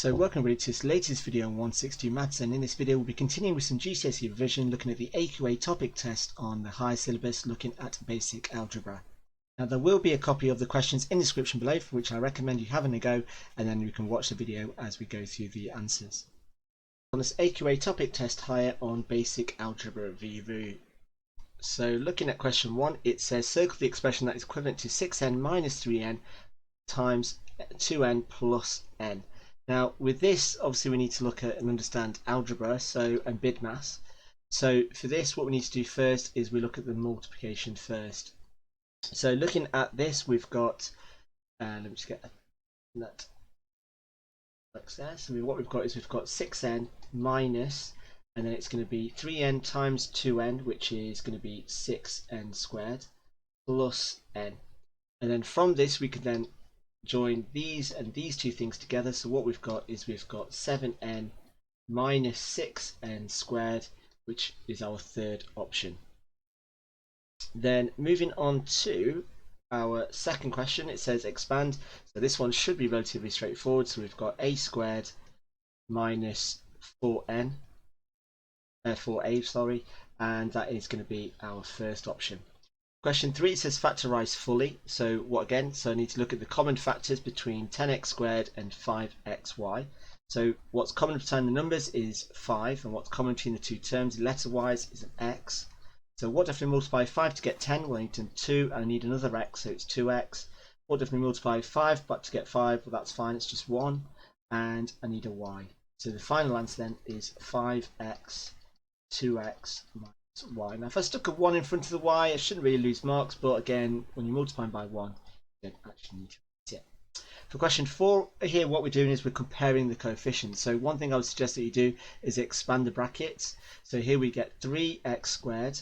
So welcome everybody to this latest video on 162 Maths, and in this video we'll be continuing with some GCSE revision looking at the AQA topic test on the high syllabus looking at basic algebra. Now there will be a copy of the questions in the description below, for which I recommend you having a go, and then you can watch the video as we go through the answers. On this AQA topic test higher on basic algebra review. So looking at question 1, it says circle the expression that is equivalent to 6n minus 3n times 2n plus n. Now with this, obviously we need to look at and understand algebra and BIDMAS. So for this, what we need to do first is we look at the multiplication first. So looking at this, we've got, let me just get that box there. So what we've got is we've got 6n minus, and then it's going to be 3n times 2n, which is going to be 6n squared, plus n. And then from this we can then join these and these two things together. So what we've got is we've got 7n minus 6n squared, which is our third option. Then moving on to our second question, it says expand. So this one should be relatively straightforward. So we've got a squared minus 4a, and that is going to be our first option. Question 3, it says factorise fully. So what again? So I need to look at the common factors between 10x squared and 5xy. So what's common between the numbers is 5, and what's common between the two terms letter-wise is an x. So what if we multiply 5 to get 10? Well, I need 2, and I need another x, so it's 2x. What if we multiply 5 but to get 5? Well, that's fine, it's just 1, and I need a y. So the final answer then is 5x, 2x minus y. Now if I stuck a 1 in front of the y, I shouldn't really lose marks, but again, when you're multiplying by 1, you don't actually need to write it. For question 4 here, what we're doing is we're comparing the coefficients. So one thing I would suggest that you do is expand the brackets. So here we get 3x squared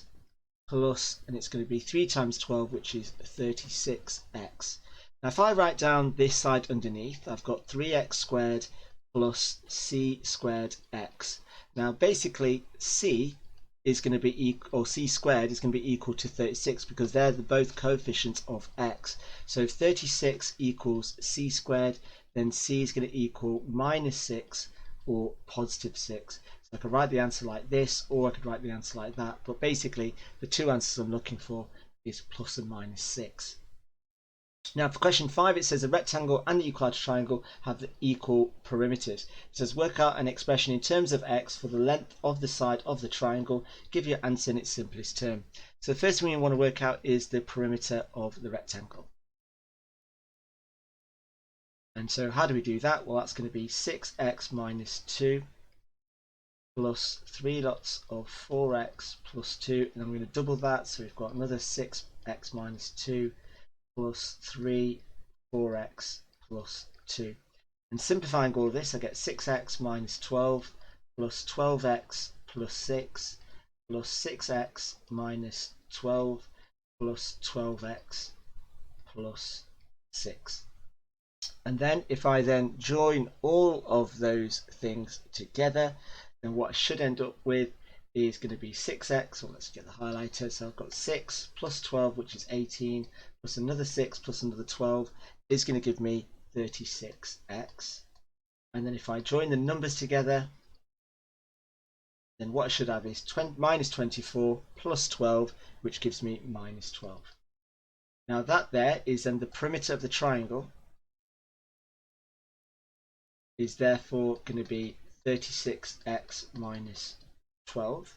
plus, and it's going to be 3 times 12, which is 36x. Now if I write down this side underneath, I've got 3x squared plus c squared x. Now basically c is going to be equal, or c squared is going to be equal to 36, because they're both coefficients of x. So if 36 equals c squared, then c is going to equal minus 6 or positive 6. So I could write the answer like this, or I could write the answer like that, but basically the two answers I'm looking for is plus and minus 6. Now for question 5, it says a rectangle and the equilateral triangle have the equal perimeters. It says work out an expression in terms of x for the length of the side of the triangle. Give your answer in its simplest term. So the first thing we want to work out is the perimeter of the rectangle. And so how do we do that? Well, that's going to be 6x minus 2 plus 3 lots of 4x plus 2, and I'm going to double that, so we've got another 6x minus 2 plus 3 4x plus 2. And simplifying all of this, I get 6x minus 12 plus 12x plus 6 plus 6x minus 12 plus 12x plus 6. And then if I then join all of those things together, then what I should end up with is going to be 6x, or let's get the highlighter. So I've got 6 plus 12, which is 18, plus another 6 plus another 12 is going to give me 36x. And then if I join the numbers together, then what I should have is minus 24 plus 12, which gives me minus 12. Now that there is then the perimeter of the triangle is therefore going to be 36x minus 12,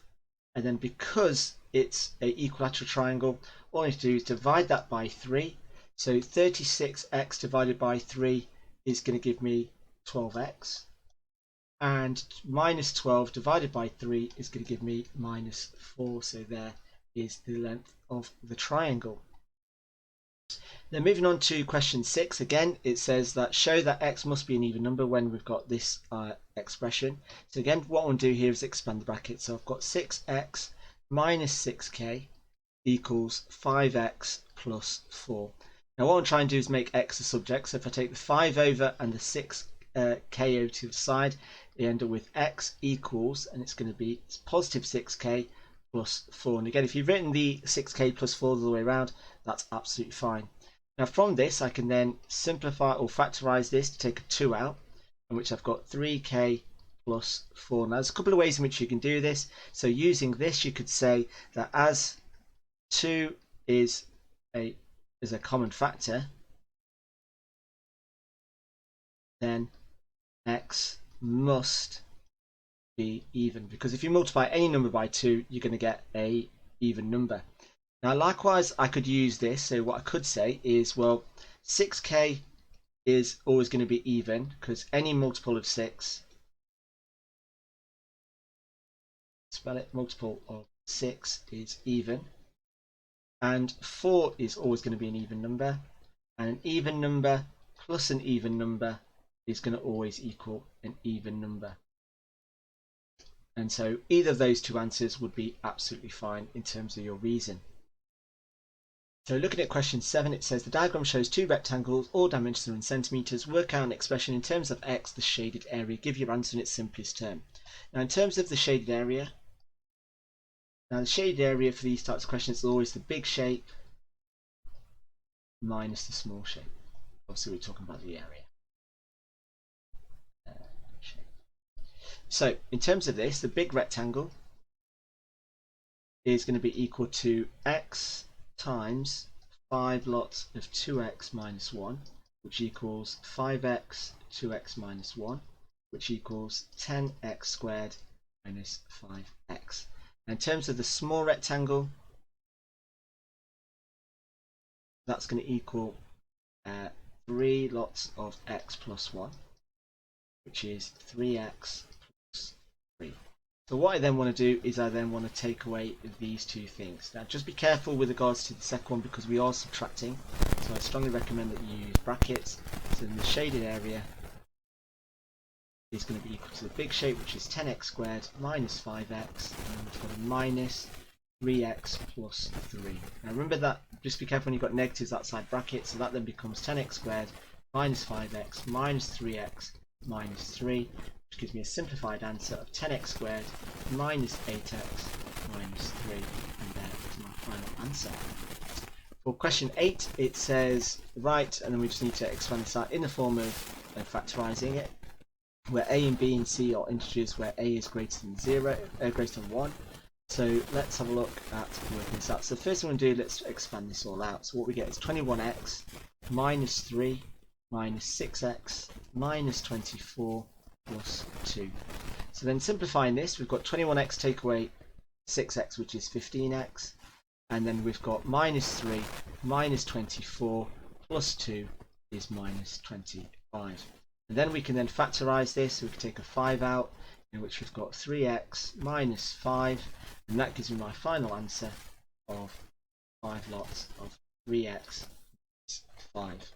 and then because it's an equilateral triangle, all I need to do is divide that by 3. So 36x divided by 3 is going to give me 12x, and minus 12 divided by 3 is going to give me minus 4. So there is the length of the triangle. Then moving on to question 6, again it says that show that x must be an even number when we've got this expression. So again, what I want to do here is expand the bracket. So I've got 6x minus 6k equals 5x plus 4. Now what I'm trying to do is make x a subject. So if I take the 5 over and the 6k over to the side, you end up with x equals, and it's going to be positive 6k plus 4. And again, if you've written the 6k plus 4 the other way around, that's absolutely fine. Now from this I can then simplify or factorize this to take a 2 out, in which I've got 3k plus 4. Now there's a couple of ways in which you can do this. So using this, you could say that as 2 is a common factor, then x must be even, because if you multiply any number by 2, you're going to get a even number. Now likewise, I could use this. So what I could say is, well, 6k is always going to be even, because any multiple of 6, spell it, multiple of 6 is even, and 4 is always going to be an even number, and an even number plus an even number is going to always equal an even number. And so either of those two answers would be absolutely fine in terms of your reason. So looking at question 7, it says the diagram shows two rectangles, all dimensions are in centimetres. Work out an expression in terms of x, the shaded area. Give your answer in its simplest term. Now in terms of the shaded area, now the shaded area for these types of questions is always the big shape minus the small shape. Obviously we're talking about the area. So in terms of this, the big rectangle is going to be equal to x times 5 lots of 2x minus 1, which equals 5x 2x minus 1, which equals 10x squared minus 5x. And in terms of the small rectangle, that's going to equal 3 lots of x plus 1, which is 3x plus 3. So what I then want to do is I then want to take away these two things. Now just be careful with regards to the second one, because we are subtracting, so I strongly recommend that you use brackets. So then the shaded area is going to be equal to the big shape, which is 10x squared minus 5x, and we've got a minus 3x plus 3. Now remember that, just be careful when you've got negatives outside brackets, so that then becomes 10x squared minus 5x minus 3x minus 3, which gives me a simplified answer of 10x squared minus 8x minus 3, and there is my final answer. For question 8, it says write, and then we just need to expand this out in the form of factorising it, where a and b and c are integers where a is greater than 1. So let's have a look at working this out. So the first thing we're going to do, let's expand this all out. So what we get is 21x minus 3 minus 6x minus 24 plus 2. So then simplifying this, we've got 21x take away 6x, which is 15x, and then we've got minus 3 minus 24 plus 2 is minus 25. And then we can then factorise this, so we can take a 5 out, in which we've got 3x minus 5, and that gives me my final answer of 5 lots of 3x minus 5.